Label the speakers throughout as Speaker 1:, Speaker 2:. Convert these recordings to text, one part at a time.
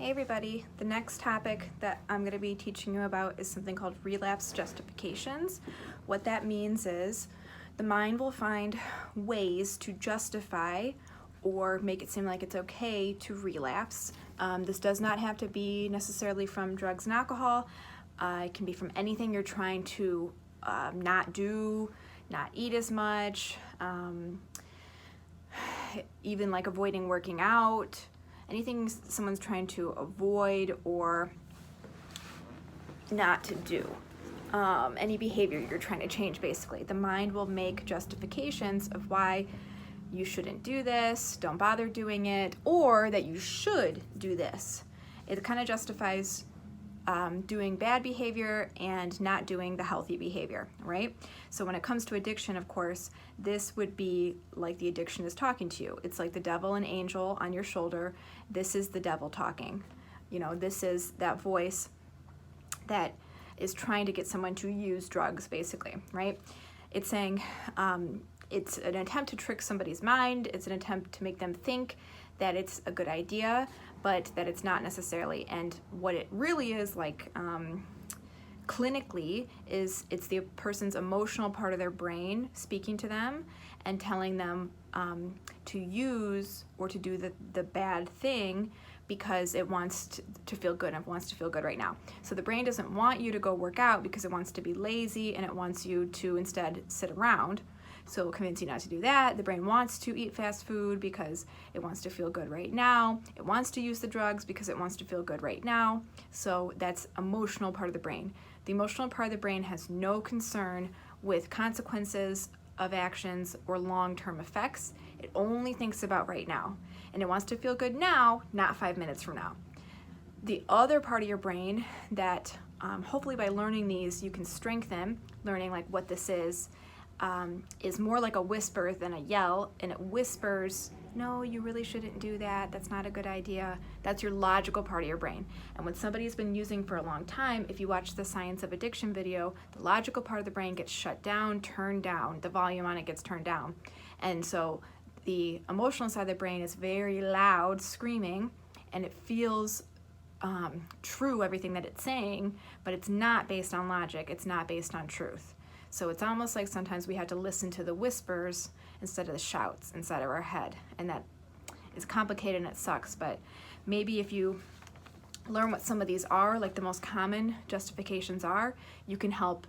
Speaker 1: Hey everybody, the next topic that I'm going to be teaching you about is something called relapse justifications. What that means is the mind will find ways to justify or make it seem like it's okay to relapse. This does not have to be necessarily from drugs and alcohol. It can be from anything you're trying to not do, not eat as much, even like avoiding working out. Anything someone's trying to avoid or not to do. Any behavior you're trying to change, basically. The mind will make justifications of why you shouldn't do this, don't bother doing it, or that you should do this. It kind of justifies doing bad behavior and not doing the healthy behavior, right? So when it comes to addiction, of course, this would be like the addiction is talking to you. It's like the devil and angel on your shoulder. This is the devil talking. You know, this is that voice that is trying to get someone to use drugs, basically, right? It's saying, it's an attempt to trick somebody's mind. It's an attempt to make them think that it's a good idea, but that it's not necessarily. And what it really is, like clinically, is it's the person's emotional part of their brain speaking to them and telling them to use or to do the bad thing because it wants to feel good and it wants to feel good right now. So the brain doesn't want you to go work out because it wants to be lazy and it wants you to instead sit around. So it'll convince you not to do that. The brain wants to eat fast food because it wants to feel good right now. It wants to use the drugs because it wants to feel good right now. So that's emotional part of the brain. The emotional part of the brain has no concern with consequences of actions or long-term effects. It only thinks about right now. And it wants to feel good now, not 5 minutes from now. The other part of your brain that hopefully by learning these you can strengthen, learning like what this is more like a whisper than a yell, and it whispers, no, you really shouldn't do that, that's not a good idea. That's your logical part of your brain. And when somebody's been using for a long time, if you watch the Science of Addiction video, the logical part of the brain gets shut down, turned down, the volume on it gets turned down. And so the emotional side of the brain is very loud, screaming, and it feels true, everything that it's saying, but it's not based on logic, it's not based on truth. So it's almost like sometimes we have to listen to the whispers instead of the shouts inside of our head. And that is complicated and it sucks, but maybe if you learn what some of these are, like the most common justifications are, you can help,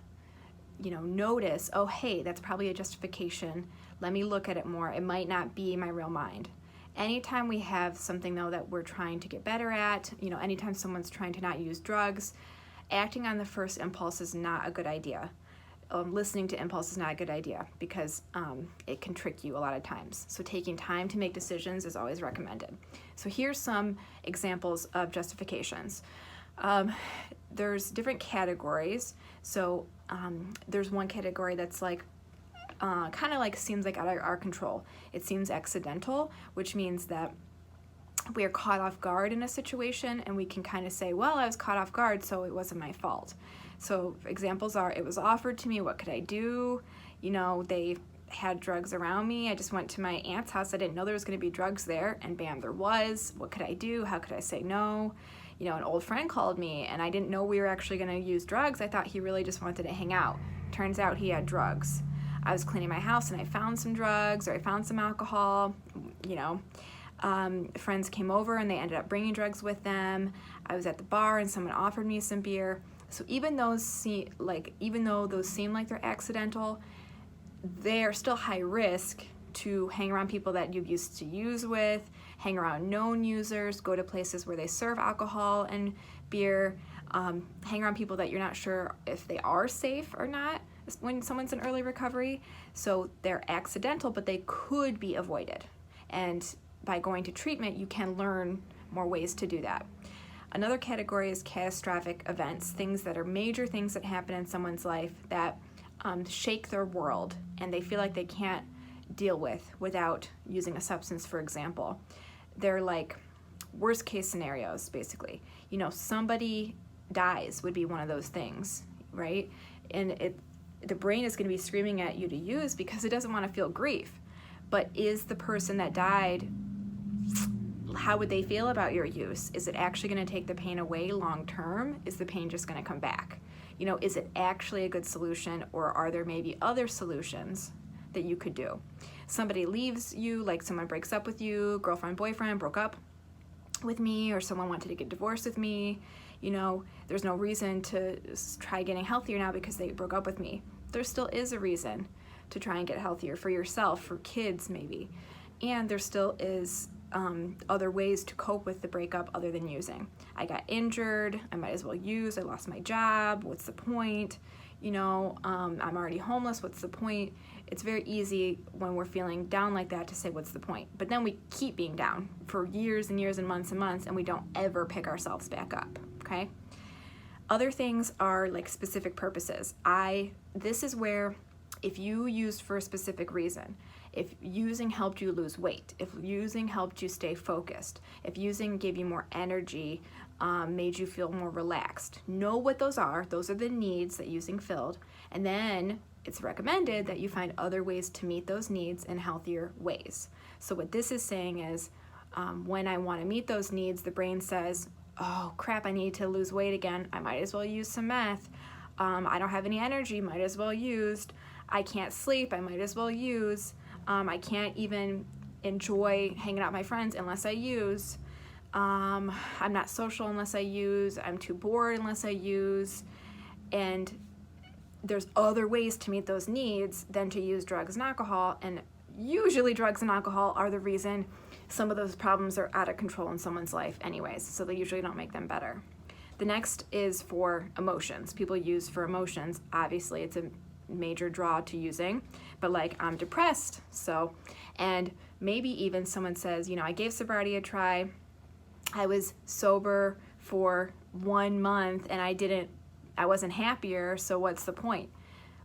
Speaker 1: notice, oh, hey, that's probably a justification. Let me look at it more. It might not be my real mind. Anytime we have something though that we're trying to get better at, anytime someone's trying to not use drugs, acting on the first impulse is not a good idea. Listening to impulse is not a good idea because it can trick you a lot of times. So taking time to make decisions is always recommended. So here's some examples of justifications. There's different categories. So there's one category that's like kind of like seems like out of our control. It seems accidental, which means that we are caught off guard in a situation and we can kind of say, well, I was caught off guard, so it wasn't my fault. So examples are, it was offered to me, what could I do? They had drugs around me. I just went to my aunt's house. I didn't know there was going to be drugs there, and bam, there was. What could I do? How could I say no? An old friend called me and I didn't know we were actually going to use drugs. I thought he really just wanted to hang out. Turns out he had drugs. I was cleaning my house and I found some drugs, or I found some alcohol, friends came over and they ended up bringing drugs with them. I was at the bar and someone offered me some beer. So even though those seem like they're accidental, they're still high risk to hang around people that you used to use with, hang around known users, go to places where they serve alcohol and beer, hang around people that you're not sure if they are safe or not when someone's in early recovery. So they're accidental, but they could be avoided. And by going to treatment, you can learn more ways to do that. Another category is catastrophic events, things that are major things that happen in someone's life that shake their world and they feel like they can't deal with without using a substance, for example. They're like worst case scenarios, basically. Somebody dies would be one of those things, right? And the brain is going to be screaming at you to use because it doesn't want to feel grief. But is the person that died how would they feel about your use? Is it actually going to take the pain away long term? Is the pain just going to come back? Is it actually a good solution, or are there maybe other solutions that you could do? Somebody leaves you, like someone breaks up with you, girlfriend, boyfriend broke up with me, or someone wanted to get divorced with me. There's no reason to try getting healthier now because they broke up with me. There still is a reason to try and get healthier for yourself, for kids maybe. And there still is other ways to cope with the breakup other than using. I got injured, I might as well use. I lost my job, what's the point? I'm already homeless, what's the point? It's very easy when we're feeling down like that to say, what's the point? But then we keep being down for years and years and months, and we don't ever pick ourselves back up, okay? Other things are like specific purposes. This is where, if you used for a specific reason, if using helped you lose weight, if using helped you stay focused, if using gave you more energy, made you feel more relaxed, know what those are. Those are the needs that using filled. And then it's recommended that you find other ways to meet those needs in healthier ways. So what this is saying is, when I want to meet those needs, the brain says, oh crap, I need to lose weight again. I might as well use some meth. I don't have any energy, might as well use. I can't sleep, I might as well use. I can't even enjoy hanging out with my friends unless I use. I'm not social unless I use. I'm too bored unless I use. And there's other ways to meet those needs than to use drugs and alcohol. And usually drugs and alcohol are the reason some of those problems are out of control in someone's life anyways. So they usually don't make them better. The next is for emotions. People use for emotions. Obviously, it's a major draw to using, but like, I'm depressed, and maybe even someone says, I gave sobriety a try, I was sober for 1 month and I wasn't happier, so what's the point?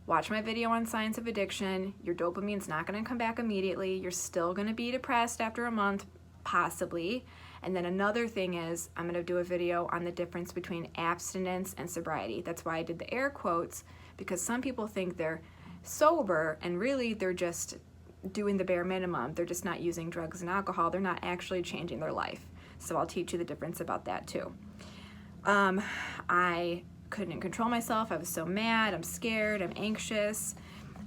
Speaker 1: Watch my video on science of addiction. Your dopamine's not going to come back immediately. You're still going to be depressed after a month, possibly. And then another thing is, I'm going to do a video on the difference between abstinence and sobriety. That's why I did the air quotes, because some people think they're sober and really they're just doing the bare minimum. They're just not using drugs and alcohol. They're not actually changing their life. So I'll teach you the difference about that too. I couldn't control myself. I was so mad, I'm scared, I'm anxious.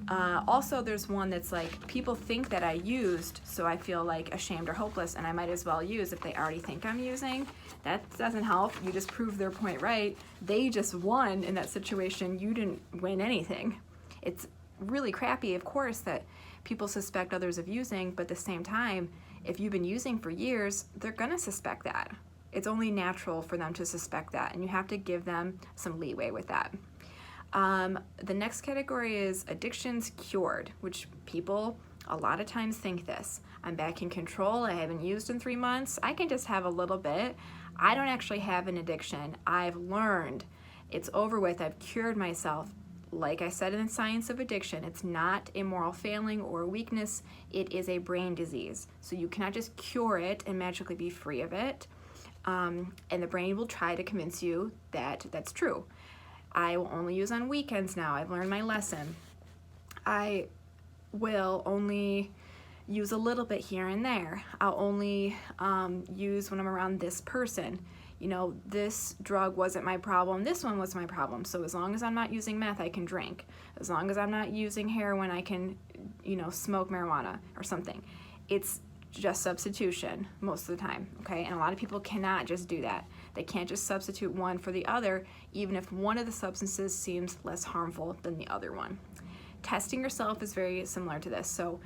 Speaker 1: Also, there's one that's like, people think that I used, so I feel like ashamed or hopeless, and I might as well use if they already think I'm using. That doesn't help. You just prove their point right. They just won in that situation. You didn't win anything. It's really crappy, of course, that people suspect others of using, but at the same time, if you've been using for years, they're gonna suspect that. It's only natural for them to suspect that, and you have to give them some leeway with that. The next category is addictions cured, which people a lot of times think this. I'm back in control, I haven't used in 3 months, I can just have a little bit. I don't actually have an addiction. I've learned. It's over with. I've cured myself. Like I said in the science of addiction, it's not a moral failing or a weakness. It is a brain disease. So you cannot just cure it and magically be free of it. And the brain will try to convince you that that's true. I will only use on weekends now. I've learned my lesson. I will only use a little bit here and there. I'll only use when I'm around this person. This drug wasn't my problem, this one was my problem. So as long as I'm not using meth, I can drink. As long as I'm not using heroin, I can, smoke marijuana or something. It's just substitution most of the time, okay? And a lot of people cannot just do that. They can't just substitute one for the other, even if one of the substances seems less harmful than the other one. Testing yourself is very similar to this. So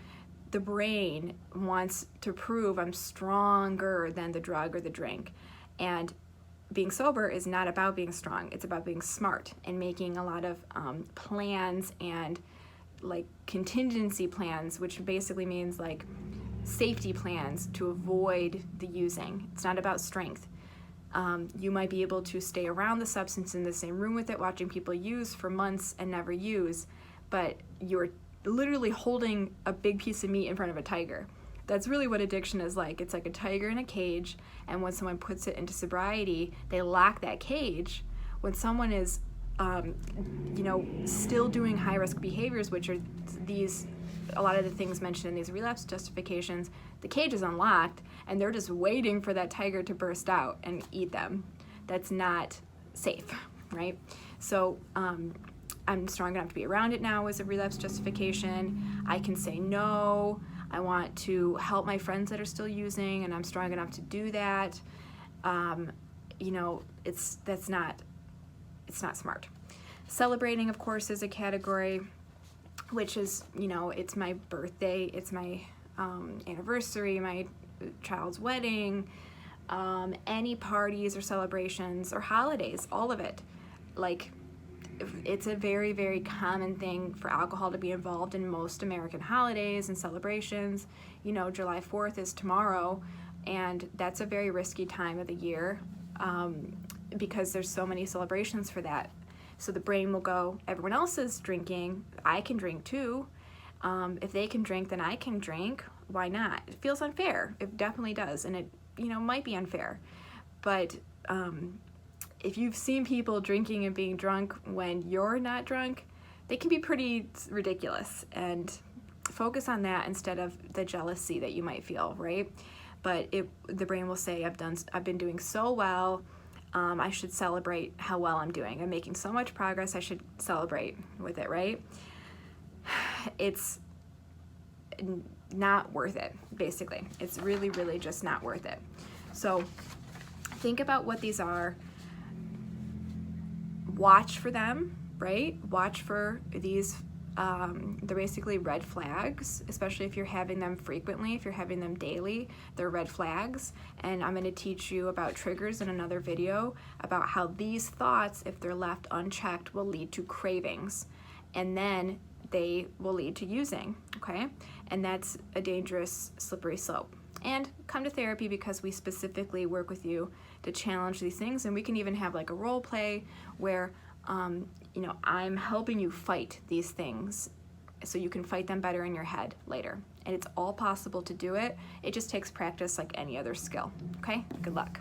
Speaker 1: the brain wants to prove I'm stronger than the drug or the drink. And being sober is not about being strong. It's about being smart and making a lot of plans and like contingency plans, which basically means like safety plans to avoid the using. It's not about strength. You might be able to stay around the substance in the same room with it, watching people use for months and never use, but you're literally holding a big piece of meat in front of a tiger. That's really what addiction is like. It's like a tiger in a cage, and when someone puts it into sobriety, they lock that cage. When someone is still doing high-risk behaviors, which are a lot of the things mentioned in these relapse justifications. The cage is unlocked, and they're just waiting for that tiger to burst out and eat them. That's not safe, right? So I'm strong enough to be around it now as a relapse justification. I can say no. I want to help my friends that are still using, and I'm strong enough to do that. It's not smart. Celebrating, of course, is a category, which is, it's my birthday, it's my anniversary, my child's wedding, any parties or celebrations or holidays, all of it. Like, it's a very, very common thing for alcohol to be involved in most American holidays and celebrations. July 4th is tomorrow, and that's a very risky time of the year because there's so many celebrations for that. So the brain will go, everyone else is drinking, I can drink too. If they can drink, then I can drink. Why not? It feels unfair. It definitely does, and it might be unfair. But if you've seen people drinking and being drunk when you're not drunk, they can be pretty ridiculous, and focus on that instead of the jealousy that you might feel, right? But the brain will say, I've been doing so well. I should celebrate how well I'm doing. I'm making so much progress. I should celebrate with it, right? It's not worth it, basically. It's really, really just not worth it. So think about what these are. Watch for them, right? Watch for these, they're basically red flags, especially if you're having them frequently, if you're having them daily, they're red flags. And I'm going to teach you about triggers in another video about how these thoughts, if they're left unchecked, will lead to cravings, and then they will lead to using, okay? And that's a dangerous, slippery slope. And come to therapy, because we specifically work with you to challenge these things, and we can even have like a role play where I'm helping you fight these things so you can fight them better in your head later. And it's all possible to do it. It just takes practice like any other skill. Okay? Good luck.